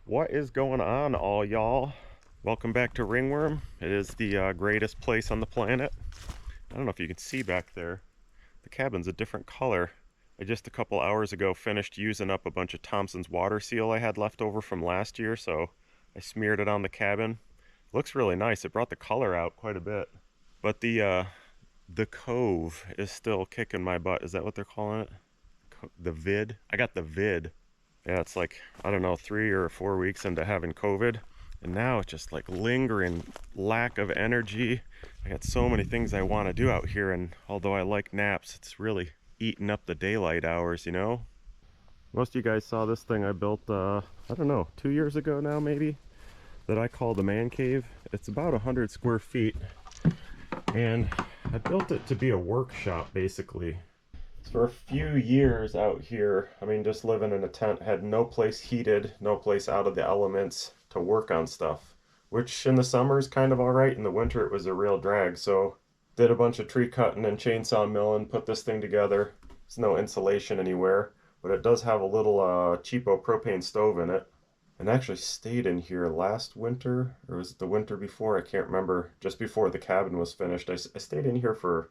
What is going on, all y'all? Welcome back to Ringworm. It is the greatest place on the planet. I don't know if you can see back there. The cabin's a different color. I just a couple hours ago finished using up a bunch of Thompson's water seal I had left over from last year, so I smeared it on the cabin. Looks really nice. It brought the color out quite a bit. But the cove is still kicking my butt. Is that what they're calling it? The vid? I got the vid. Yeah, it's like, I don't know, 3 or 4 weeks into having COVID. And now it's just like lingering lack of energy. I got so many things I want to do out here. And although I like naps, it's really eating up the daylight hours, you know? Most of you guys saw this thing I built, I don't know, 2 years ago now maybe, that I call the man cave. It's about 100 square feet. And I built it to be a workshop, basically. For a few years out here, I mean, just living in a tent, had no place heated, no place out of the elements to work on stuff, which in the summer is kind of all right. In the winter, it was a real drag. So did a bunch of tree cutting and chainsaw milling, put this thing together. There's no insulation anywhere, but it does have a little cheapo propane stove in it. And actually stayed in here last winter, or was it the winter before? I can't remember. Just before the cabin was finished. I stayed in here for,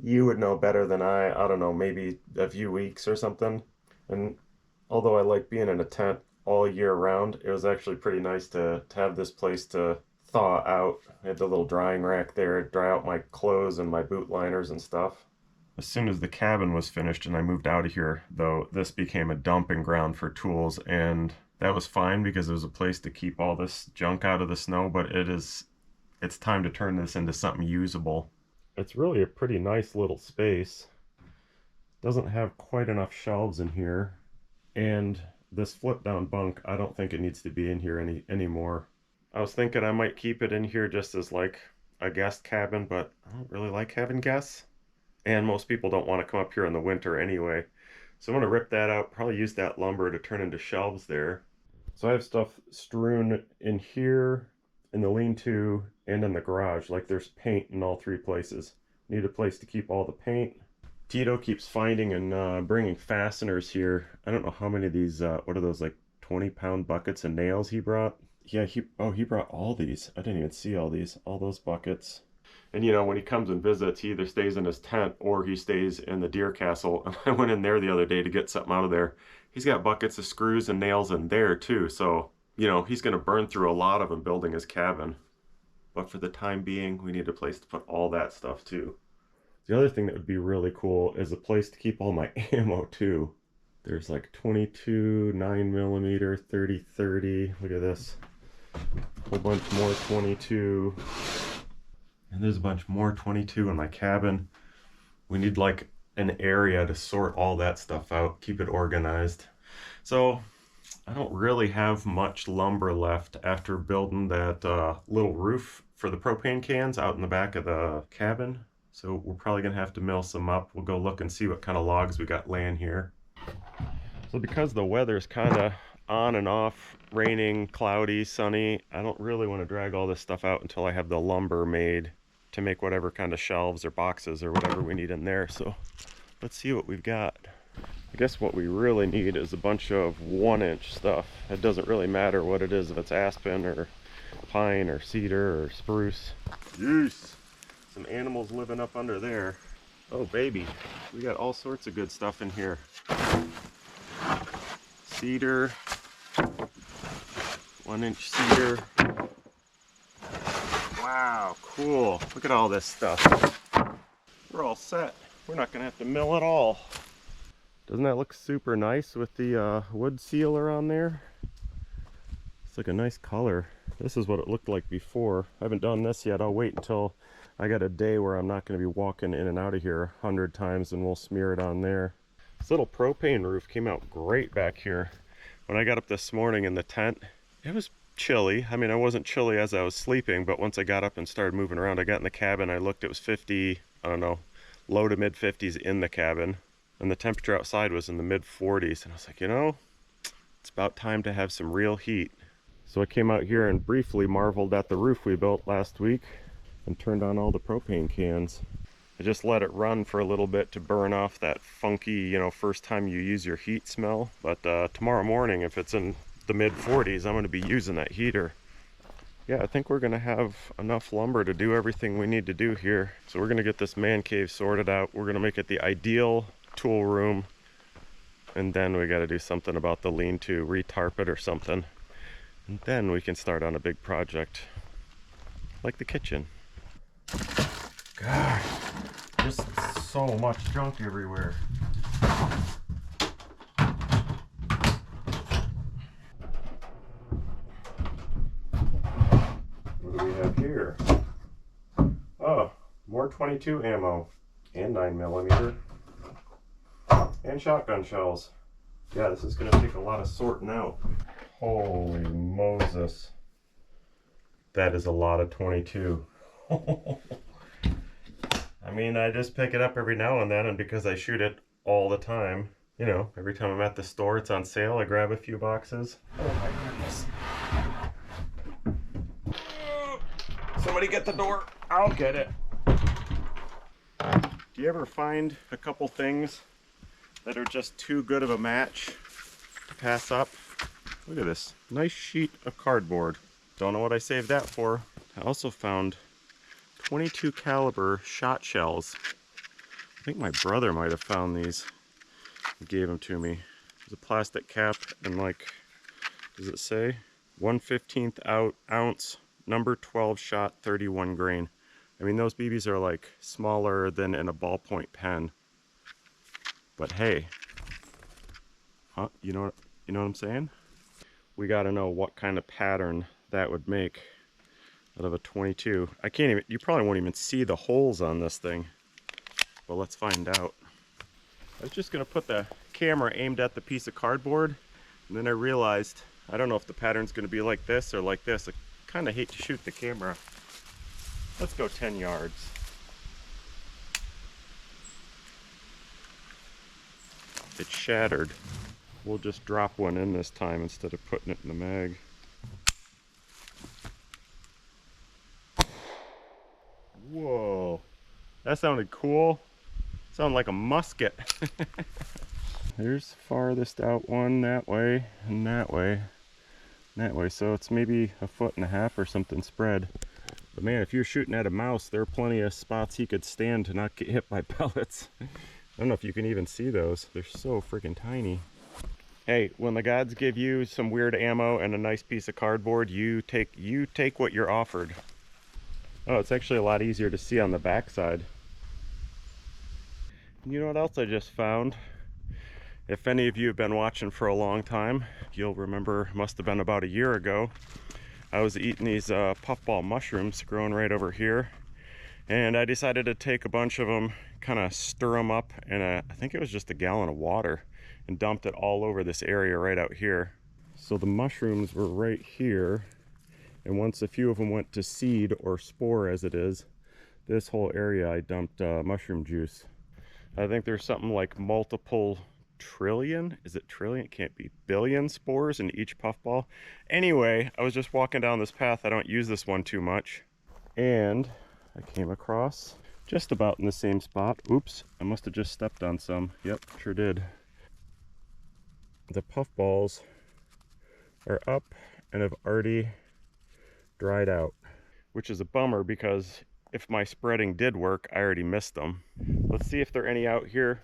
you would know better than I don't know, maybe a few weeks or something. And although I like being in a tent all year round, it was actually pretty nice to have this place to thaw out. I had the little drying rack there, dry out my clothes and my boot liners and stuff. As soon as the cabin was finished and I moved out of here, though, this became a dumping ground for tools, and that was fine because it was a place to keep all this junk out of the snow, but it's time to turn this into something usable. It's really a pretty nice little space. Doesn't have quite enough shelves in here, and this flip down bunk, I don't think it needs to be in here anymore. I was thinking I might keep it in here just as like a guest cabin, but I don't really like having guests, and most people don't want to come up here in the winter anyway. So I'm gonna rip that out, probably use that lumber to turn into shelves there. So I have stuff strewn in here, in the lean-to, and in the garage. Like there's paint in all three places. Need a place to keep all the paint. Tito keeps finding and bringing fasteners here. I don't know how many of these, what are those, like 20-pound buckets of nails he brought? Yeah, he brought all these. I didn't even see all these, all those buckets. And you know, when he comes and visits, he either stays in his tent or he stays in the deer castle. And I went in there the other day to get something out of there. He's got buckets of screws and nails in there too. So, you know, he's going to burn through a lot of them building his cabin. But for the time being, we need a place to put all that stuff too. The other thing that would be really cool is a place to keep all my ammo too. There's like 22, 9mm, 30. Look at this. A whole bunch more 22. And there's a bunch more 22 in my cabin. We need like an area to sort all that stuff out, keep it organized. So I don't really have much lumber left after building that little roof for the propane cans out in the back of the cabin. So we're probably gonna have to mill some up. We'll go look and see what kind of logs we got laying here. So because the weather's kind of on and off, raining, cloudy, sunny, I don't really want to drag all this stuff out until I have the lumber made to make whatever kind of shelves or boxes or whatever we need in there. So let's see what we've got. I guess what we really need is a bunch of 1-inch stuff. It doesn't really matter what it is, if it's aspen or pine or cedar or spruce. Yes, some animals living up under there. Oh baby, we got all sorts of good stuff in here. Cedar, 1-inch cedar. Wow, cool. Look at all this stuff. We're all set. We're not gonna have to mill at all. Doesn't that look super nice with the wood sealer on there? It's like a nice color. This is what it looked like before. I haven't done this yet. I'll wait until I got a day where I'm not gonna be walking in and out of here 100 times, and we'll smear it on there. This little propane roof came out great back here. When I got up this morning in the tent, it was chilly. I mean, I wasn't chilly as I was sleeping, but once I got up and started moving around, I got in the cabin, I looked, it was 50, I don't know, low to mid 50s in the cabin, and the temperature outside was in the mid 40s, and I was like, you know, it's about time to have some real heat. So I came out here and briefly marveled at the roof we built last week and turned on all the propane cans. I just let it run for a little bit to burn off that funky, you know, first time you use your heat smell. But tomorrow morning, if it's in the mid 40s, I'm going to be using that heater. Yeah, I think we're going to have enough lumber to do everything we need to do here. So we're going to get this man cave sorted out. We're going to make it the ideal tool room. And then we got to do something about the lean-to, retarp it or something. And then we can start on a big project like the kitchen. Gosh, just so much junk everywhere. What do we have here? Oh, more 22 ammo and 9mm and shotgun shells. Yeah, this is going to take a lot of sorting out. Holy Moses. That is a lot of 22. I mean, I just pick it up every now and then, and because I shoot it all the time, you know, every time I'm at the store, it's on sale, I grab a few boxes. Oh my goodness. Somebody get the door. I'll get it. Do you ever find a couple things that are just too good of a match to pass up? Look at this nice sheet of cardboard. Don't know what I saved that for. I also found 22 caliber shot shells. I think my brother might have found these. He gave them to me. There's a plastic cap and, like, does it say 1/15 ounce number 12 shot 31 grain. I mean, those BBs are like smaller than in a ballpoint pen. But hey, huh? You know what I'm saying? We got to know what kind of pattern that would make out of a 22. I can't even, you probably won't even see the holes on this thing. But let's find out. I was just gonna put the camera aimed at the piece of cardboard, and then I realized, I don't know if the pattern's gonna be like this or like this. I kinda hate to shoot the camera. Let's go 10 yards. It's shattered. We'll just drop one in this time instead of putting it in the mag. Whoa, that sounded cool. Sounded like a musket. There's farthest out one that way and that way and that way. So it's maybe 1.5 feet or something spread. But man, if you're shooting at a mouse, there are plenty of spots he could stand to not get hit by pellets. I don't know if you can even see those. They're so freaking tiny. Hey, when the gods give you some weird ammo and a nice piece of cardboard, you take what you're offered. Oh, it's actually a lot easier to see on the backside. You know what else I just found? If any of you have been watching for a long time, you'll remember, must have been about a year ago, I was eating these puffball mushrooms growing right over here, and I decided to take a bunch of them, kind of stir them up in I think it was just a gallon of water, and dumped it all over this area right out here. So the mushrooms were right here, and once a few of them went to seed, or spore as it is, this whole area I dumped mushroom juice. I think there's something like multiple trillion, is it trillion? It can't be, billion spores in each puffball. Anyway, I was just walking down this path. I don't use this one too much, and I came across just about in the same spot. Oops, I must have just stepped on some. Yep, sure did. The puffballs are up and have already dried out, which is a bummer because if my spreading did work, I already missed them. Let's see if there are any out here.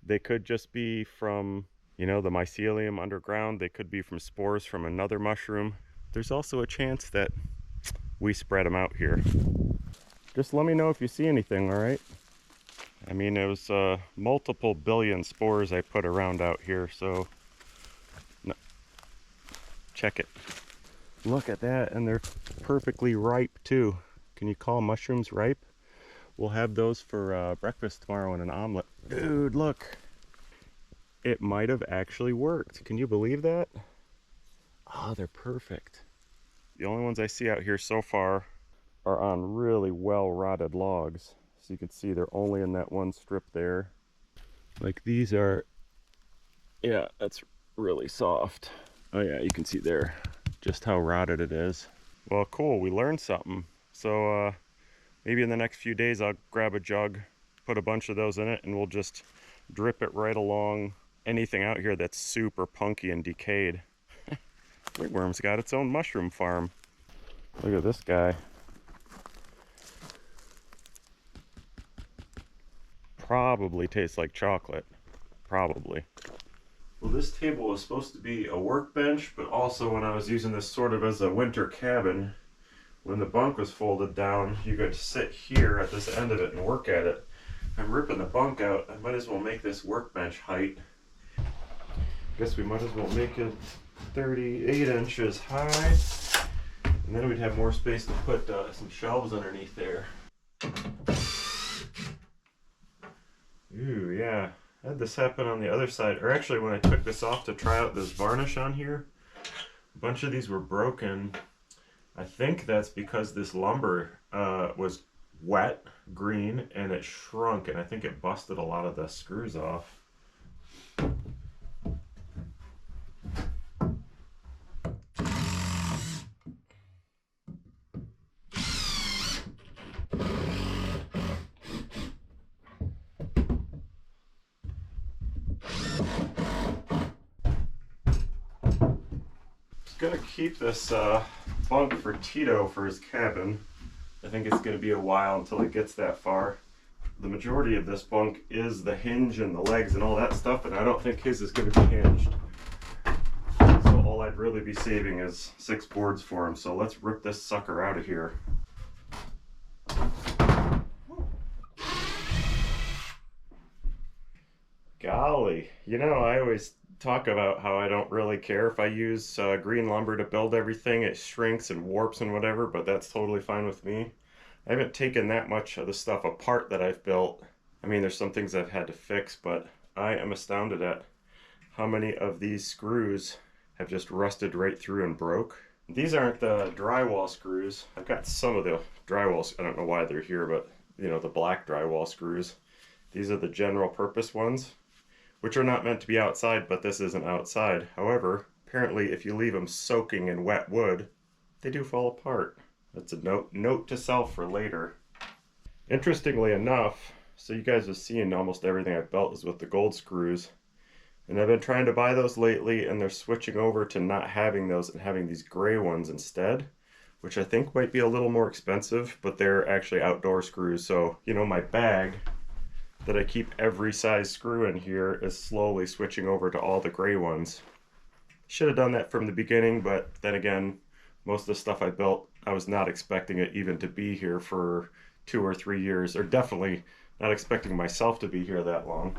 They could just be from, you know, the mycelium underground. They could be from spores from another mushroom. There's also a chance that we spread them out here. Just let me know if you see anything, all right? I mean, it was multiple billion spores I put around out here, so no. Check it. Look at that, and they're perfectly ripe too. Can you call mushrooms ripe? We'll have those for breakfast tomorrow in an omelet. Dude, look. It might have actually worked. Can you believe that? Oh, they're perfect. The only ones I see out here so far are on really well-rotted logs. So you can see they're only in that one strip there. Like these are, yeah, that's really soft. Oh yeah, you can see there just how rotted it is. Well, cool, we learned something. So maybe in the next few days I'll grab a jug, put a bunch of those in it, and we'll just drip it right along anything out here that's super punky and decayed. Wigworm's got its own mushroom farm. Look at this guy. Probably tastes like chocolate. Probably. Well, this table was supposed to be a workbench, but also when I was using this sort of as a winter cabin, when the bunk was folded down, you got to sit here at this end of it and work at it. I'm ripping the bunk out. I might as well make this workbench height. Guess we might as well make it 38 inches high. And then we'd have more space to put some shelves underneath there. Ooh, yeah. I had this happen on the other side. Or actually, when I took this off to try out this varnish on here, a bunch of these were broken. I think that's because this lumber was wet, green, and it shrunk, and I think it busted a lot of the screws off. Gonna keep this bunk for Tito for his cabin. I think it's gonna be a while until it gets that far. The majority of this bunk is the hinge and the legs and all that stuff, and I don't think his is gonna be hinged. So all I'd really be saving is 6 boards for him. So let's rip this sucker out of here. Golly, you know, I always talk about how I don't really care if I use green lumber to build everything. It shrinks and warps and whatever, but that's totally fine with me. I haven't taken that much of the stuff apart that I've built. I mean, there's some things I've had to fix, but I am astounded at how many of these screws have just rusted right through and broke. These aren't the drywall screws. I've got some of the drywall, I don't know why they're here, but you know, the black drywall screws. These are the general purpose ones, which are not meant to be outside, but this isn't outside. However, apparently if you leave them soaking in wet wood, they do fall apart. That's a note to self for later. Interestingly enough, so you guys have seen almost everything I've built is with the gold screws. And I've been trying to buy those lately, and they're switching over to not having those and having these gray ones instead, which I think might be a little more expensive, but they're actually outdoor screws. So, you know, my bag that I keep every size screw in here is slowly switching over to all the gray ones. Should have done that from the beginning, but then again, most of the stuff I built, I was not expecting it even to be here for 2 or 3 years, or definitely not expecting myself to be here that long.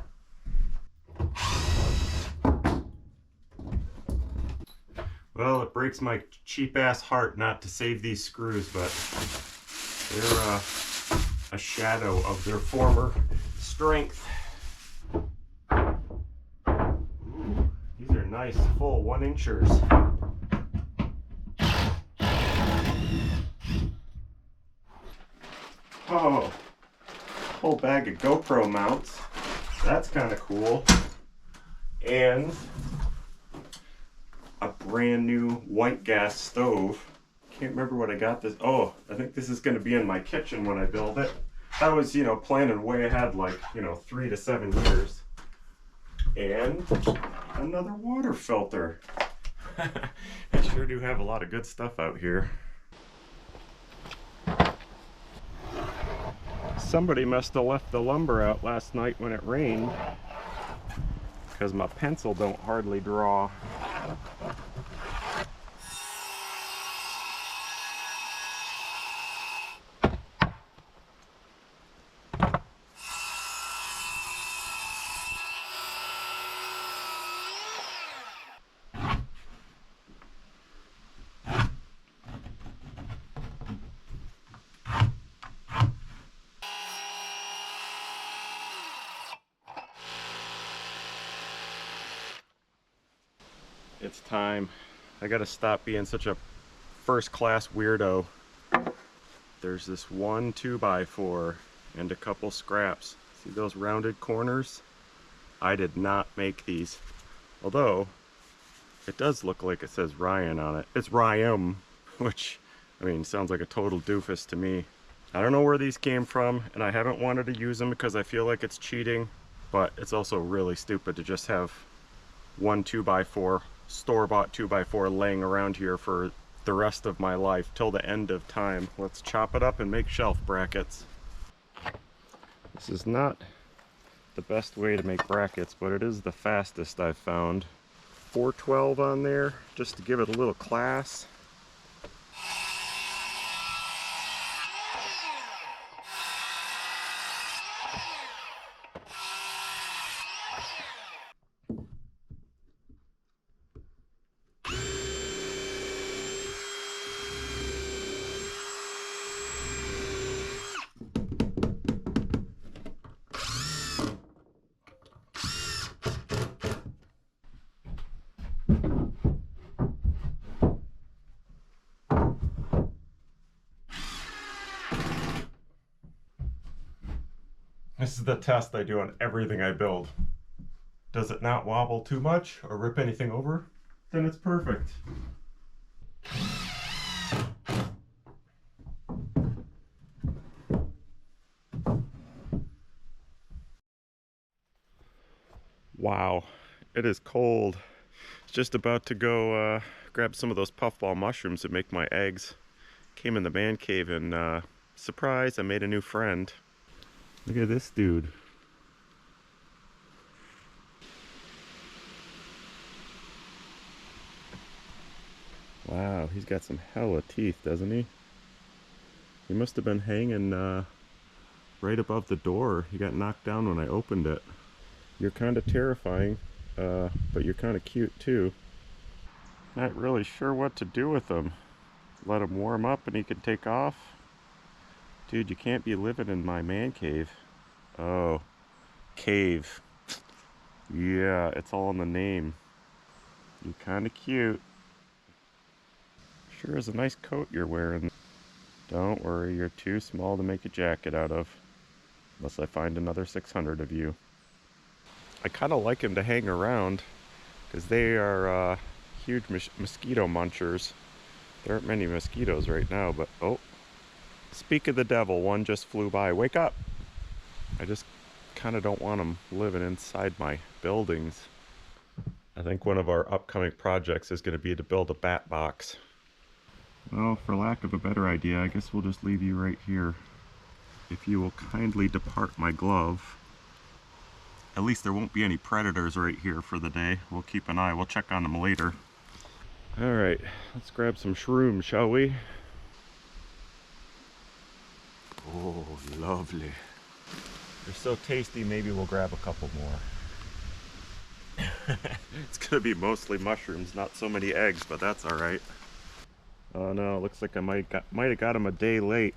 Well, it breaks my cheap ass heart not to save these screws, but they're a shadow of their former strength. Ooh, these are nice full 1-inchers. Oh, whole bag of GoPro mounts. That's kind of cool. And a brand new white gas stove. Can't remember what I got this. Oh, I think this is going to be in my kitchen when I build it. I was, you know, planning way ahead, like, you know, 3 to 7 years. And another water filter. I sure do have a lot of good stuff out here. Somebody must have left the lumber out last night when it rained, because my pencil don't hardly draw. It's time. I gotta stop being such a first-class weirdo. There's this 1 2x4 and a couple scraps. See those rounded corners? I did not make these. Although, it does look like it says Ryan on it. It's Ryan, which, I mean, sounds like a total doofus to me. I don't know where these came from, and I haven't wanted to use them because I feel like it's cheating, but it's also really stupid to just have 1 2x4 store-bought 2x4 laying around here for the rest of my life till the end of time. Let's chop it up and make shelf brackets. This is not the best way to make brackets, but it is the fastest I've found. 412 on there just to give it a little class. This is the test I do on everything I build. Does it not wobble too much or rip anything over? Then it's perfect. Wow, it is cold. Just about to go grab some of those puffball mushrooms to make my eggs. Came in the man cave and surprise, I made a new friend. Look at this dude. Wow, he's got some hella teeth, doesn't he? He must have been hanging right above the door. He got knocked down when I opened it. You're kind of terrifying, but you're kind of cute too. Not really sure what to do with him. Let him warm up and he can take off. Dude, you can't be living in my man cave. Oh, cave. Yeah, it's all in the name. You're kind of cute. Sure is a nice coat you're wearing. Don't worry, you're too small to make a jacket out of. Unless I find another 600 of you. I kind of like him to hang around because they are huge mosquito munchers. There aren't many mosquitoes right now, but oh. Speak of the devil, one just flew by. Wake up! I just kind of don't want them living inside my buildings. I think one of our upcoming projects is going to be to build a bat box. Well, for lack of a better idea, I guess we'll just leave you right here. If you will kindly depart my glove. At least there won't be any predators right here for the day. We'll keep an eye. We'll check on them later. Alright, let's grab some shrooms, shall we? Oh, lovely. They're so tasty, maybe we'll grab a couple more. It's gonna be mostly mushrooms, not so many eggs, but that's alright. Oh no, looks like I might have got them a day late.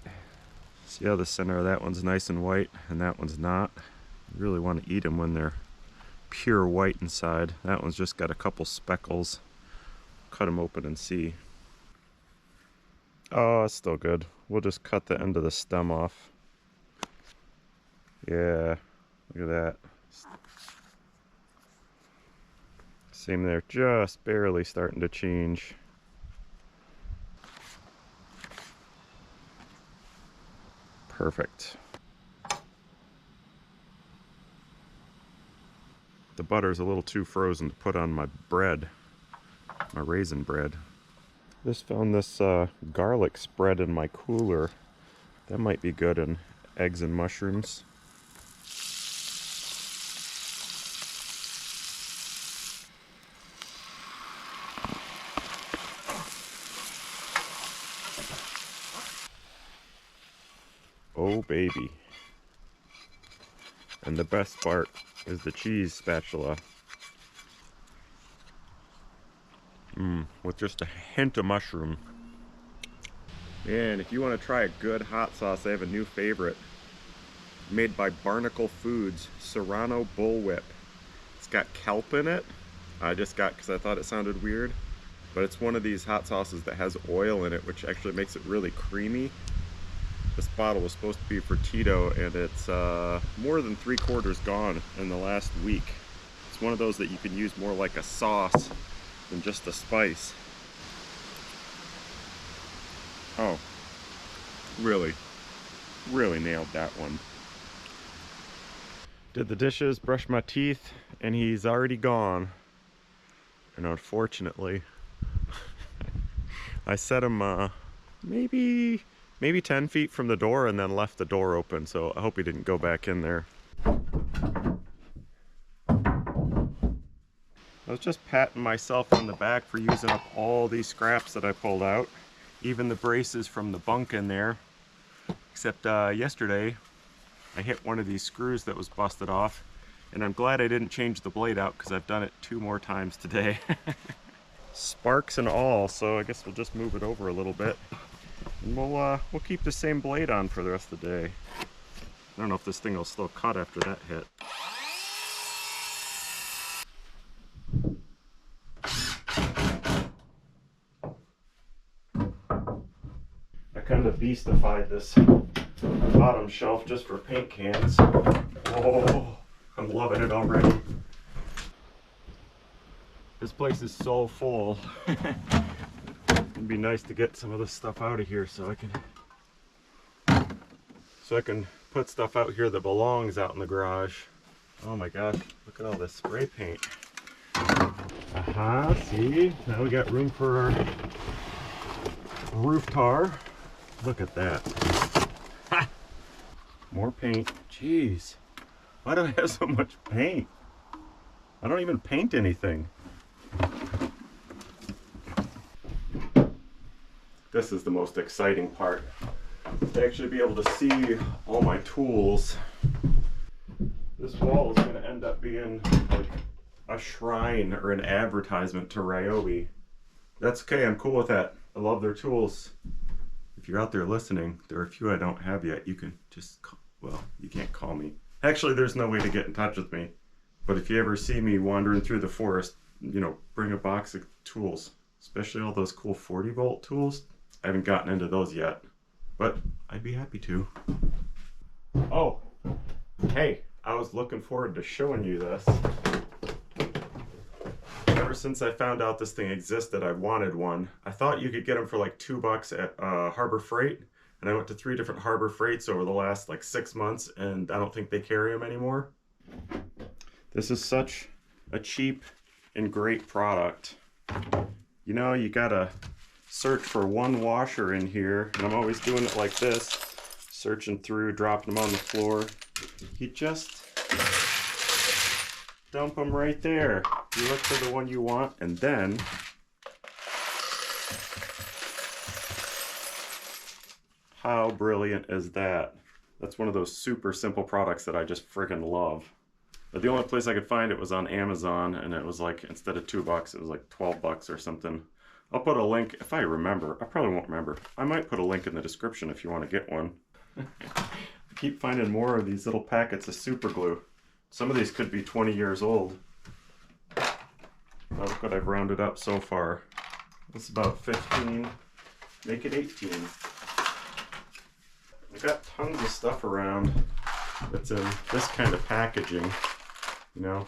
See how the center of that one's nice and white, and that one's not? You really want to eat them when they're pure white inside. That one's just got a couple speckles. Cut them open and see. Oh, it's still good. We'll just cut the end of the stem off. Yeah, look at that. Same there, just barely starting to change. Perfect. The butter's a little too frozen to put on my bread, my raisin bread. Just found this garlic spread in my cooler. That might be good in eggs and mushrooms. Oh baby. And the best part is the cheese spatula. With just a hint of mushroom. Man, if you want to try a good hot sauce, I have a new favorite. Made by Barnacle Foods, Serrano Bullwhip. It's got kelp in it. I just got because I thought it sounded weird. But it's one of these hot sauces that has oil in it, which actually makes it really creamy. This bottle was supposed to be for Tito, and it's more than 3/4 gone in the last week. It's one of those that you can use more like a sauce than just a spice. Oh, really nailed that one. Did the dishes, brushed my teeth, and he's already gone. And unfortunately, I set him maybe 10 feet from the door and then left the door open, so I hope he didn't go back in there. I was just patting myself on the back for using up all these scraps that I pulled out, even the braces from the bunk in there. Except yesterday I hit one of these screws that was busted off, and I'm glad I didn't change the blade out because I've done it 2 more times today. Sparks and all, so I guess we'll just move it over a little bit, and we'll keep the same blade on for the rest of the day. I don't know if this thing will still cut after that hit. I kind of beastified this bottom shelf just for paint cans. Oh, I'm loving it already. This place is so full. It'd be nice to get some of this stuff out of here so I can put stuff out here that belongs out in the garage. Oh my gosh, look at all this spray paint. Aha, see? Now we got room for our roof tar. Look at that. Ha! More paint. Jeez. Why do I have so much paint? I don't even paint anything. This is the most exciting part. To actually be able to see all my tools. This wall is going to end up being like a shrine or an advertisement to Ryobi. That's okay, I'm cool with that. I love their tools. If you're out there listening, there are a few I don't have yet. You can just call, well, you can't call me. Actually, there's no way to get in touch with me. But if you ever see me wandering through the forest, you know, bring a box of tools. Especially all those cool 40-volt tools. I haven't gotten into those yet, but I'd be happy to. Oh, hey, I was looking forward to showing you this. Ever since I found out this thing existed, I wanted one. I thought you could get them for like $2 at Harbor Freight, and I went to 3 different Harbor Freights over the last like 6 months, and I don't think they carry them anymore. This is such a cheap and great product. You know, you gotta search for one washer in here, and I'm always doing it like this, searching through, dropping them on the floor. You just dump them right there. You look for the one you want, and then how brilliant is that? That's one of those super simple products that I just friggin' love. But the only place I could find it was on Amazon, and it was like, instead of $2, it was like $12 or something. I'll put a link, if I remember. I probably won't remember. I might put a link in the description if you want to get one. I keep finding more of these little packets of super glue. Some of these could be 20 years old. Look what I've rounded up so far. This is about 15, make it 18. I've got tons of stuff around that's in this kind of packaging, you know,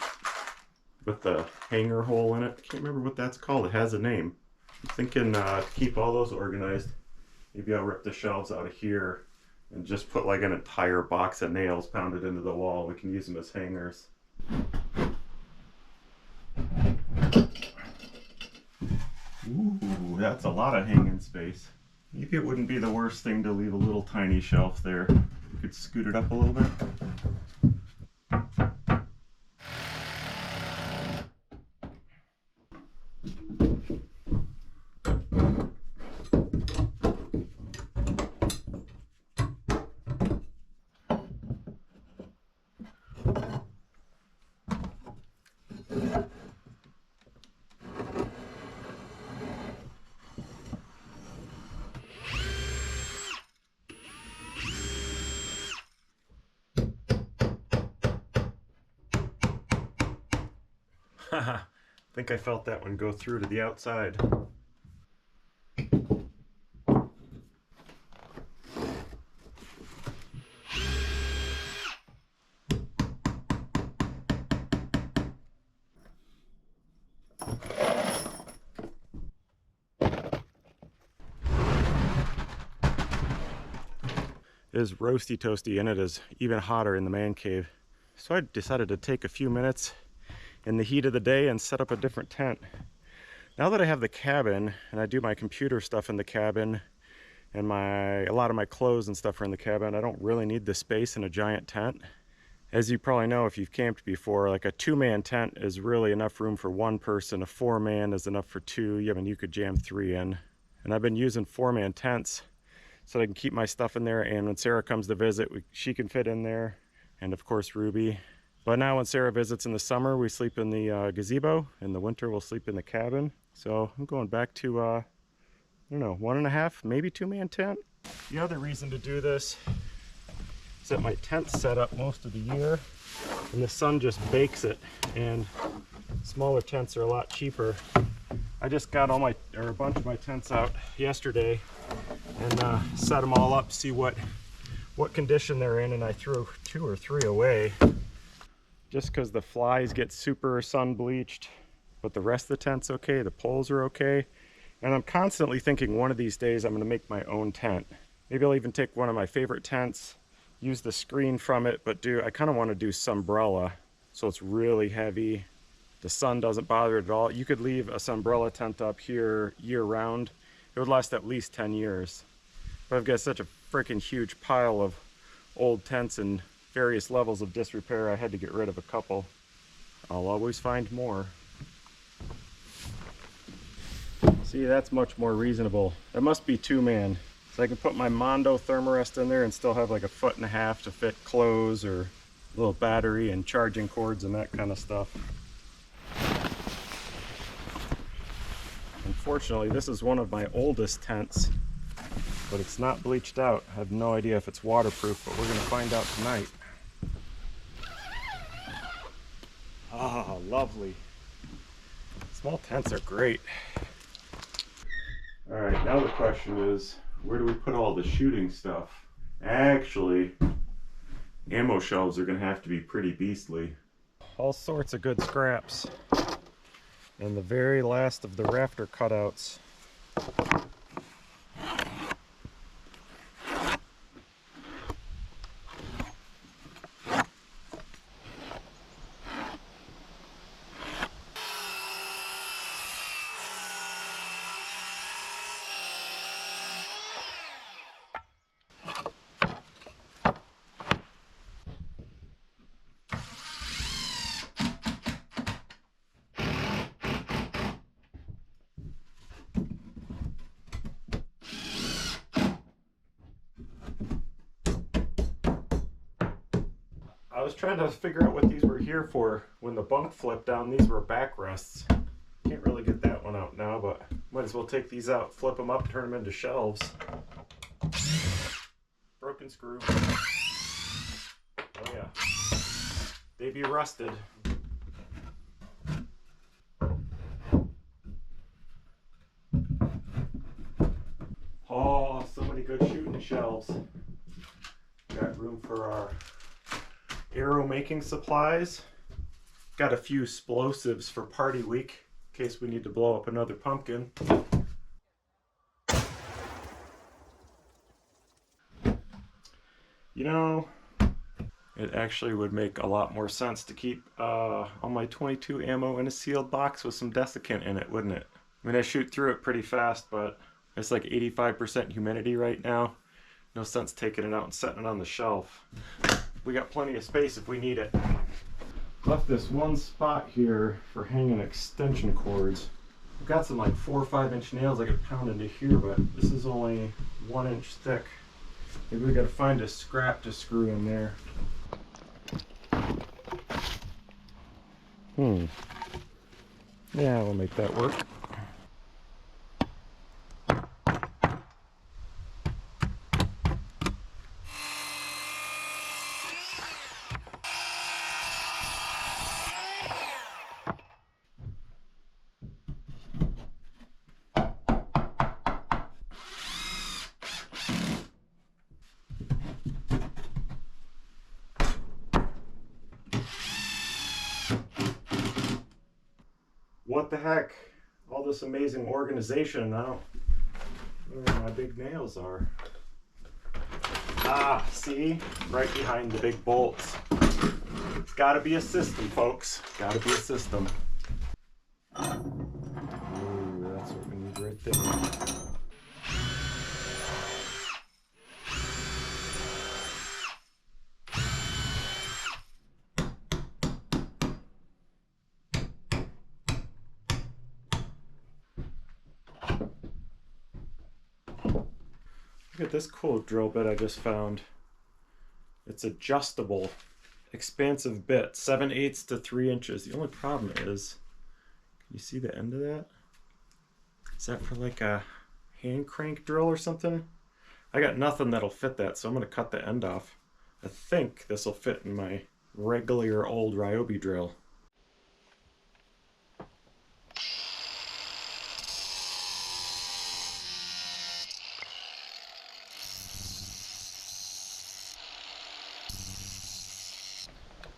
with the hanger hole in it. I can't remember what that's called. It has a name. I'm thinking to keep all those organized, maybe I'll rip the shelves out of here and just put like an entire box of nails pounded into the wall. We can use them as hangers. Ooh, that's a lot of hanging space. Maybe it wouldn't be the worst thing to leave a little tiny shelf there. You could scoot it up a little bit. Haha, I think I felt that one go through to the outside. It is roasty toasty, and it is even hotter in the man cave. So I decided to take a few minutes in the heat of the day and set up a different tent. Now that I have the cabin and I do my computer stuff in the cabin and a lot of my clothes and stuff are in the cabin, I don't really need the space in a giant tent. As you probably know if you've camped before, like a 2-man tent is really enough room for 1 person. A 4-man is enough for 2. I mean, you could jam 3 in. And I've been using 4-man tents so I can keep my stuff in there, and when Sarah comes to visit, she can fit in there, and of course Ruby. But now when Sarah visits in the summer, we sleep in the gazebo. In the winter, we'll sleep in the cabin. So I'm going back to, I don't know, 1.5, maybe 2-man tent. The other reason to do this is that my tent's set up most of the year, and the sun just bakes it, and smaller tents are a lot cheaper. I just got a bunch of my tents out yesterday and set them all up, see what condition they're in, and I threw 2 or 3 away just because the flies get super sun bleached, but the rest of the tent's okay, the poles are okay. And I'm constantly thinking one of these days I'm going to make my own tent. Maybe I'll even take one of my favorite tents, use the screen from it, but I kind of want to do sunbrella so it's really heavy. The sun doesn't bother it at all. You could leave a sunbrella tent up here year-round. It would last at least 10 years. But I've got such a freaking huge pile of old tents in various levels of disrepair, I had to get rid of a couple. I'll always find more. See, that's much more reasonable. That must be 2-man. So I can put my Mondo thermarest in there and still have like 1.5 feet to fit clothes or a little battery and charging cords and that kind of stuff. Unfortunately, this is one of my oldest tents, but it's not bleached out. I have no idea if it's waterproof, but we're going to find out tonight. Ah, lovely. Small tents are great. All right, now the question is, where do we put all the shooting stuff? Actually, ammo shelves are going to have to be pretty beastly. All sorts of good scraps. And the very last of the rafter cutouts. I was trying to figure out what these were here for. When the bunk flipped down, these were backrests. Can't really get that one out now, but might as well take these out, flip them up, turn them into shelves. Broken screw. Oh yeah. They be rusted. Oh, so many good shooting shelves. Got room for our arrow making supplies. Got a few explosives for party week in case we need to blow up another pumpkin. You know, it actually would make a lot more sense to keep all my 22 ammo in a sealed box with some desiccant in it, wouldn't it? I mean, I shoot through it pretty fast, but it's like 85% humidity right now. No sense taking it out and setting it on the shelf. We got plenty of space if we need it. Left this one spot here for hanging extension cords. I've got some like 4 or 5 inch nails I could pound into here, but this is only 1 inch thick. Maybe we gotta find a scrap to screw in there. Yeah, we'll make that work. What the heck? All this amazing organization. I don't know where my big nails are. Ah, see? Right behind the big bolts. It's gotta be a system, folks. Gotta be a system. Ooh. thing. Look at this cool drill bit I just found. It's adjustable, expansive bit, 7/8 to 3 inches. The only problem is, can you see the end of that? Is that for like a hand crank drill or something? I got nothing that'll fit that, so I'm gonna cut the end off. I think this will fit in my regular old Ryobi drill.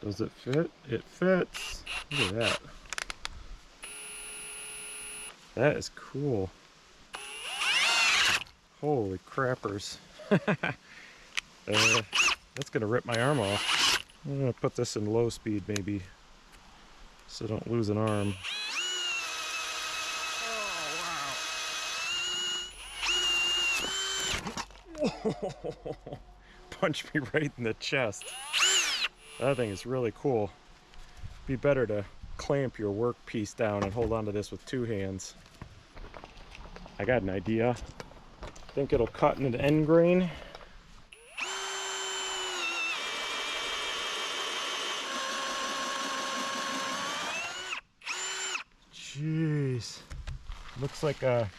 Does it fit? It fits. Look at that. That is cool. Holy crappers. That's gonna rip my arm off. I'm gonna put this in low speed maybe, so I don't lose an arm. Oh, wow. Punched me right in the chest. That thing is really cool. Be better to clamp your workpiece down and hold on to this with 2 hands. I got an idea. Think it'll cut into the end grain. Jeez. Looks like a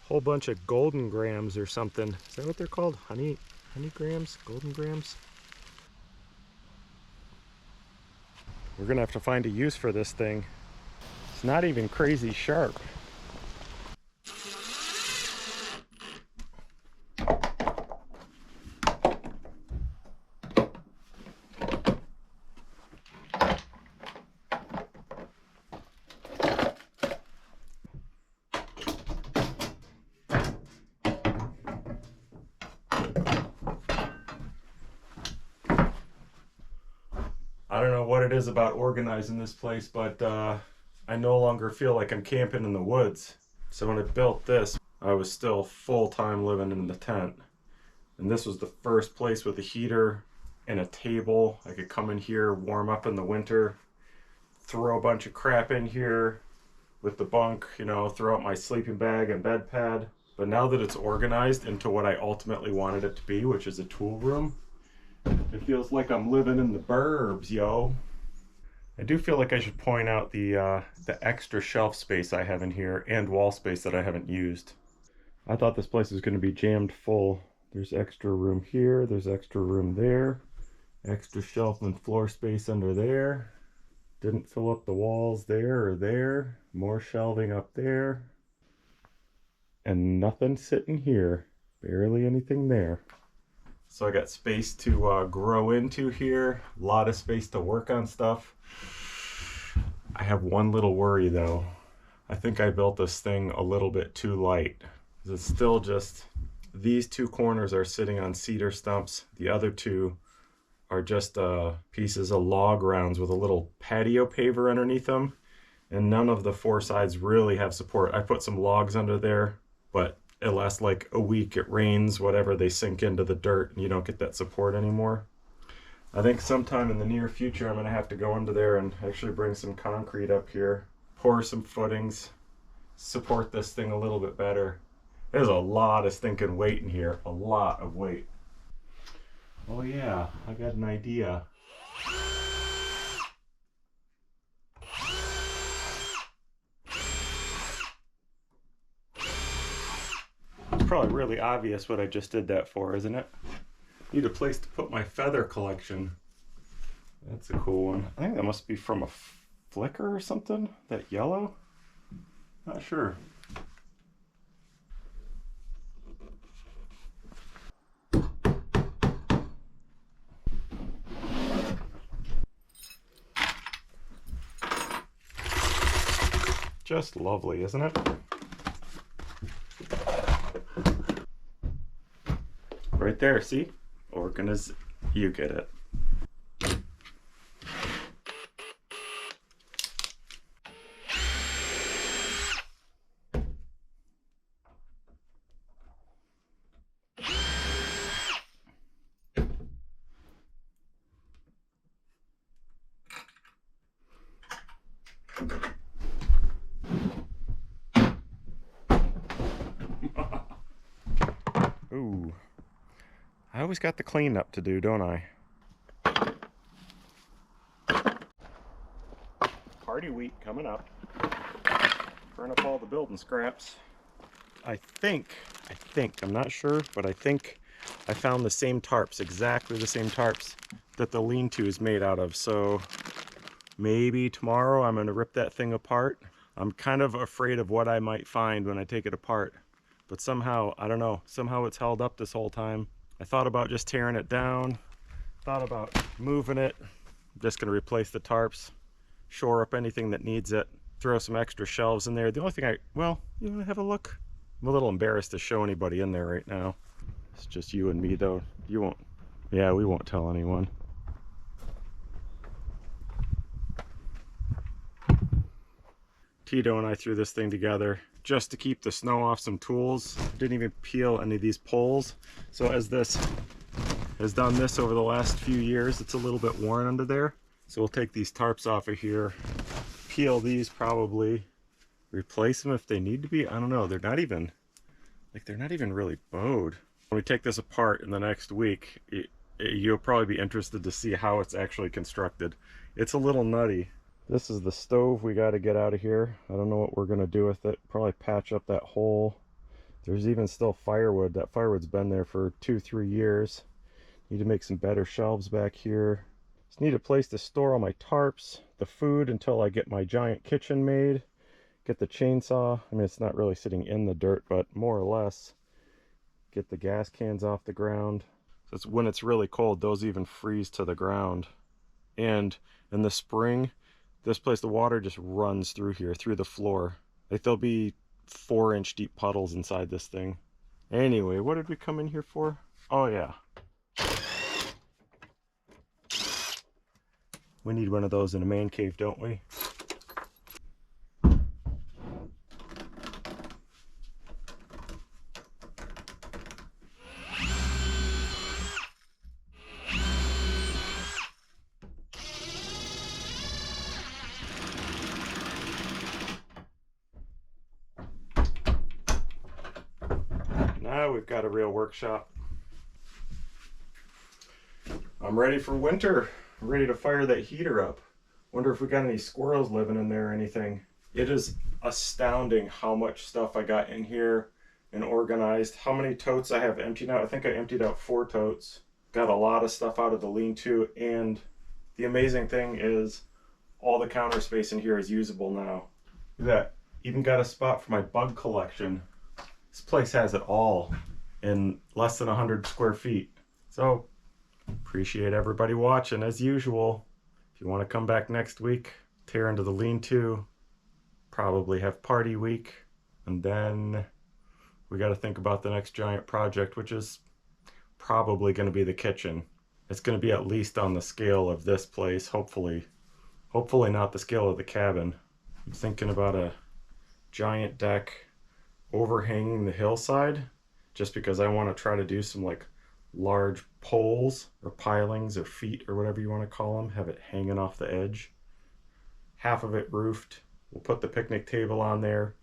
whole bunch of golden grams or something. Is that what they're called? Honey grams? Golden grams? We're gonna have to find a use for this thing. It's not even crazy sharp. I don't know what it is about organizing this place, but I no longer feel like I'm camping in the woods. So when I built this, I was still full-time living in the tent. And this was the first place with a heater and a table. I could come in here, warm up in the winter, throw a bunch of crap in here with the bunk, you know, throw out my sleeping bag and bed pad. But now that it's organized into what I ultimately wanted it to be, which is a tool room, it feels like I'm living in the burbs, yo. I do feel like I should point out the extra shelf space I have in here and wall space that I haven't used. I thought this place was going to be jammed full. There's extra room here, there's extra room there, extra shelf and floor space under there. Didn't fill up the walls there or there. More shelving up there. And nothing sitting here. Barely anything there. So I got space to grow into here, a lot of space to work on stuff. I have one little worry though. I think I built this thing a little bit too light. It's still just, these 2 corners are sitting on cedar stumps. The other 2 are just pieces of log rounds with a little patio paver underneath them. And none of the 4 sides really have support. I put some logs under there, but it lasts like a week. It rains, whatever, they sink into the dirt and you don't get that support anymore. I think sometime in the near future I'm gonna have to go into there and actually bring some concrete up here, pour some footings, support this thing a little bit better. There's a lot of stinking weight in here, a lot of weight. Oh yeah, I got an idea. It's probably really obvious what I just did that for, isn't it? Need a place to put my feather collection. That's a cool one. I think that must be from a flicker or something. That yellow? Not sure. Just lovely, isn't it? Right there, see? You get it. Ooh, I always got the cleanup to do, don't I? Party week coming up. Burn up all the building scraps. I think, I'm not sure, but I think I found the same tarps, exactly the same tarps that the lean-to is made out of. So maybe tomorrow I'm gonna rip that thing apart. I'm kind of afraid of what I might find when I take it apart. But somehow, I don't know, somehow it's held up this whole time. I thought about just tearing it down, thought about moving it. I'm just gonna replace the tarps, shore up anything that needs it, throw some extra shelves in there. The only thing well, you wanna have a look? I'm a little embarrassed to show anybody in there right now. It's just you and me though. You won't, yeah, we won't tell anyone. Tito and I threw this thing together just to keep the snow off some tools. Didn't even peel any of these poles. So as this has done this over the last few years, it's a little bit worn under there. So we'll take these tarps off of here, peel these probably, replace them if they need to be. I don't know, they're not even really bowed. When we take this apart in the next week, you'll probably be interested to see how it's actually constructed. It's a little nutty. This is the stove we got to get out of here. I don't know what we're going to do with it. Probably patch up that hole. There's even still firewood. That firewood's been there for 2-3 years. Need to make some better shelves back here. Just need a place to store all my tarps, the food until I get my giant kitchen made. Get the chainsaw. I mean, it's not really sitting in the dirt, but more or less. Get the gas cans off the ground. So it's when it's really cold, those even freeze to the ground. And in the spring, this place, the water just runs through here, through the floor. Like there'll be 4-inch deep puddles inside this thing. Anyway, what did we come in here for? Oh yeah. We need one of those in a man cave, don't we? Now we've got a real workshop. I'm ready for winter. I'm ready to fire that heater up. Wonder if we got any squirrels living in there or anything. It is astounding how much stuff I got in here and organized. How many totes I have emptied out. I think I emptied out 4 totes. Got a lot of stuff out of the lean-to, and the amazing thing is all the counter space in here is usable now. Look at that. Even got a spot for my bug collection. This place has it all in less than 100 square feet. So, appreciate everybody watching as usual. If you want to come back next week, tear into the lean-to, probably have party week, and then we got to think about the next giant project, which is probably going to be the kitchen. It's going to be at least on the scale of this place, hopefully. Hopefully not the scale of the cabin. I'm thinking about a giant deck overhanging the hillside, just because I want to try to do some like large poles or pilings or feet or whatever you want to call them, have it hanging off the edge. Half of it roofed. We'll put the picnic table on there,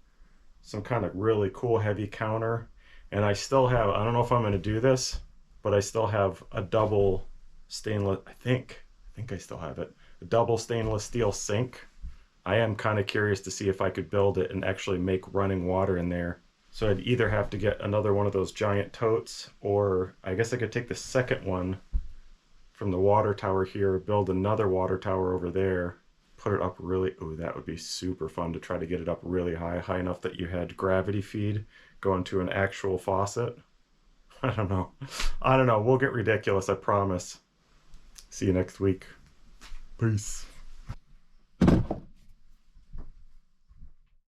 some kind of really cool heavy counter, and I still have, I don't know if I'm going to do this, but I still have a double stainless, I think I still have it, a double stainless steel sink. I am kind of curious to see if I could build it and actually make running water in there. So I'd either have to get another one of those giant totes, or I guess I could take the second one from the water tower here, build another water tower over there, put it up really, oh, that would be super fun to try to get it up really high, high enough that you had gravity feed going to an actual faucet. I don't know. We'll get ridiculous, I promise. See you next week. Peace.